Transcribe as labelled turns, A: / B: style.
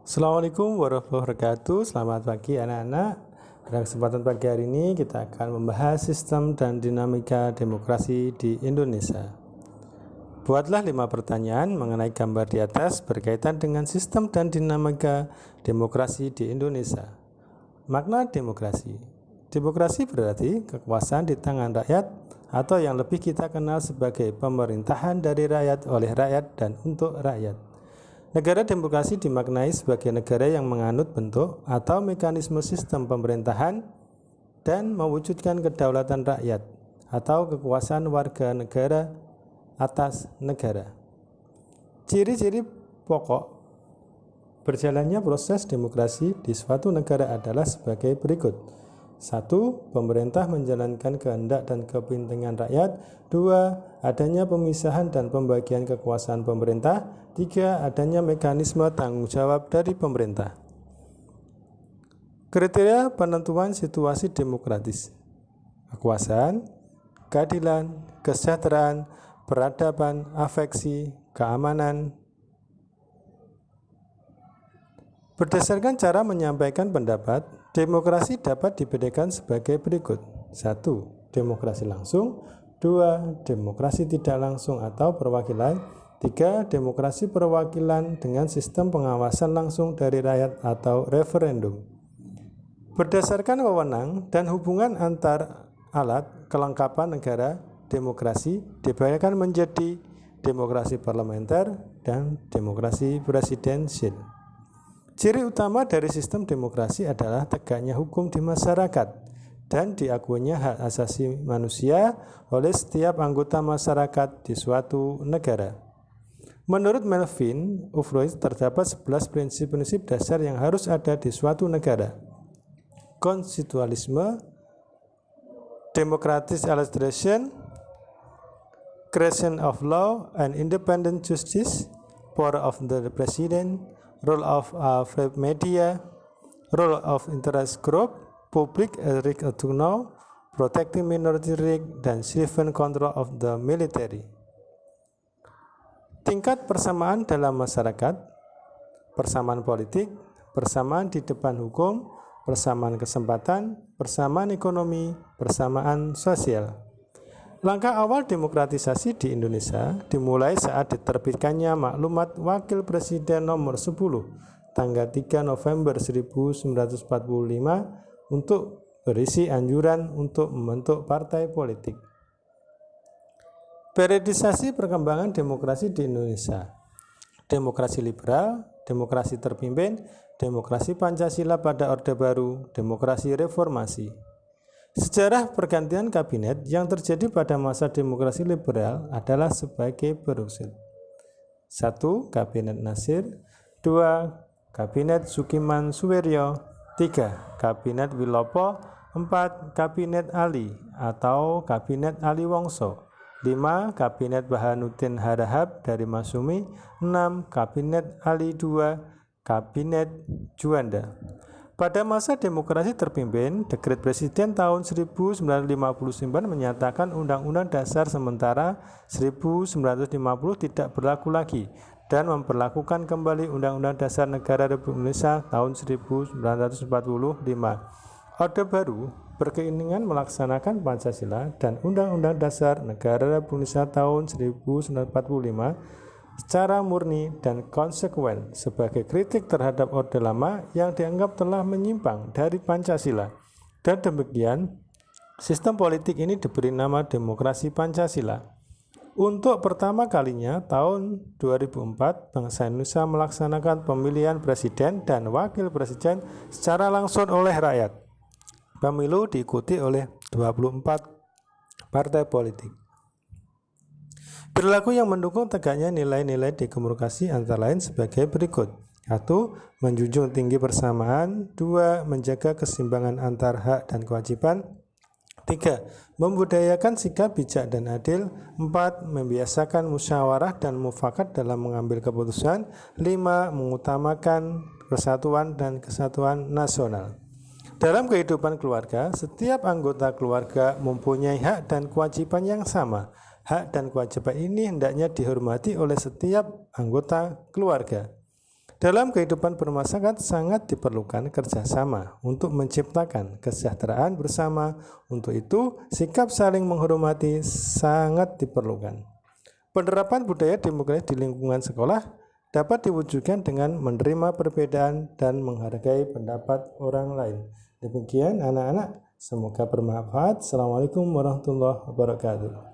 A: Assalamualaikum warahmatullahi wabarakatuh. Selamat pagi anak-anak. Pada kesempatan pagi hari ini kita akan membahas sistem dan dinamika demokrasi di Indonesia. Buatlah 5 pertanyaan mengenai gambar di atas berkaitan dengan sistem dan dinamika demokrasi di Indonesia. Makna demokrasi. Demokrasi berarti kekuasaan di tangan rakyat atau yang lebih kita kenal sebagai pemerintahan dari rakyat, oleh rakyat, dan untuk rakyat. Negara demokrasi dimaknai sebagai negara yang menganut bentuk atau mekanisme sistem pemerintahan dan mewujudkan kedaulatan rakyat atau kekuasaan warga negara atas negara. Ciri-ciri pokok berjalannya proses demokrasi di suatu negara adalah sebagai berikut. 1. Pemerintah menjalankan kehendak dan kepentingan rakyat. 2. Adanya pemisahan dan pembagian kekuasaan pemerintah. 3. Adanya mekanisme tanggung jawab dari pemerintah. Kriteria penentuan situasi demokratis: kekuasaan, keadilan, kesejahteraan, peradaban, afeksi, keamanan. Berdasarkan cara menyampaikan pendapat, demokrasi dapat dibedakan sebagai berikut. 1. Demokrasi langsung. 2. Demokrasi tidak langsung atau perwakilan. 3. Demokrasi perwakilan dengan sistem pengawasan langsung dari rakyat atau referendum. Berdasarkan wewenang dan hubungan antar alat kelengkapan negara, demokrasi dibedakan menjadi demokrasi parlementer dan demokrasi presidensial. Ciri utama dari sistem demokrasi adalah tegaknya hukum di masyarakat dan diakuinya hak asasi manusia oleh setiap anggota masyarakat di suatu negara. Menurut Melvin Ufroy, terdapat 11 prinsip-prinsip dasar yang harus ada di suatu negara. Konstitusionalisme, democratic administration, creation of law and independent justice, power of the president, role of free media, role of interest group, public right to know, protecting minority right, dan civil control of the military. Tingkat persamaan dalam masyarakat, persamaan politik, persamaan di depan hukum, persamaan kesempatan, persamaan ekonomi, persamaan sosial. Langkah awal demokratisasi di Indonesia dimulai saat diterbitkannya Maklumat Wakil Presiden nomor 10 tanggal 3 November 1945 untuk berisi anjuran untuk membentuk partai politik. Periodisasi perkembangan demokrasi di Indonesia: demokrasi liberal, demokrasi terpimpin, demokrasi Pancasila pada Orde Baru, demokrasi reformasi. Sejarah pergantian kabinet yang terjadi pada masa demokrasi liberal adalah sebagai berikut. 1. Kabinet Nasir. 2. Kabinet Sukiman Suwiryo. 3. Kabinet Wilopo. 4. Kabinet Ali atau Kabinet Ali Wongso. 5. Kabinet Bahanuddin Harahap dari Masumi. 6. Kabinet Ali II. Kabinet Juanda. Pada masa demokrasi terpimpin, Dekret Presiden tahun 1959 menyatakan Undang-Undang Dasar sementara 1950 tidak berlaku lagi dan memperlakukan kembali Undang-Undang Dasar Negara Republik Indonesia tahun 1945. Orde Baru berkeinginan melaksanakan Pancasila dan Undang-Undang Dasar Negara Republik Indonesia tahun 1945 secara murni dan konsekuen sebagai kritik terhadap Orde Lama yang dianggap telah menyimpang dari Pancasila. Dan demikian, sistem politik ini diberi nama demokrasi Pancasila. Untuk pertama kalinya tahun 2004, bangsa Indonesia melaksanakan pemilihan presiden dan wakil presiden secara langsung oleh rakyat. Pemilu diikuti oleh 24 partai politik. Perilaku yang mendukung tegaknya nilai-nilai demokrasi antara lain sebagai berikut. 1. Menjunjung tinggi persamaan. 2. Menjaga keseimbangan antar hak dan kewajiban. 3. Membudayakan sikap bijak dan adil. 4. Membiasakan musyawarah dan mufakat dalam mengambil keputusan. 5. Mengutamakan persatuan dan kesatuan nasional. Dalam kehidupan keluarga, setiap anggota keluarga mempunyai hak dan kewajiban yang sama. Hak dan kewajiban ini hendaknya dihormati oleh setiap anggota keluarga. Dalam kehidupan bermasyarakat sangat diperlukan kerjasama untuk menciptakan kesejahteraan bersama. Untuk itu, sikap saling menghormati sangat diperlukan. Penerapan budaya demokrasi di lingkungan sekolah dapat diwujudkan dengan menerima perbedaan dan menghargai pendapat orang lain. Demikian anak-anak, semoga bermanfaat. Assalamualaikum warahmatullahi wabarakatuh.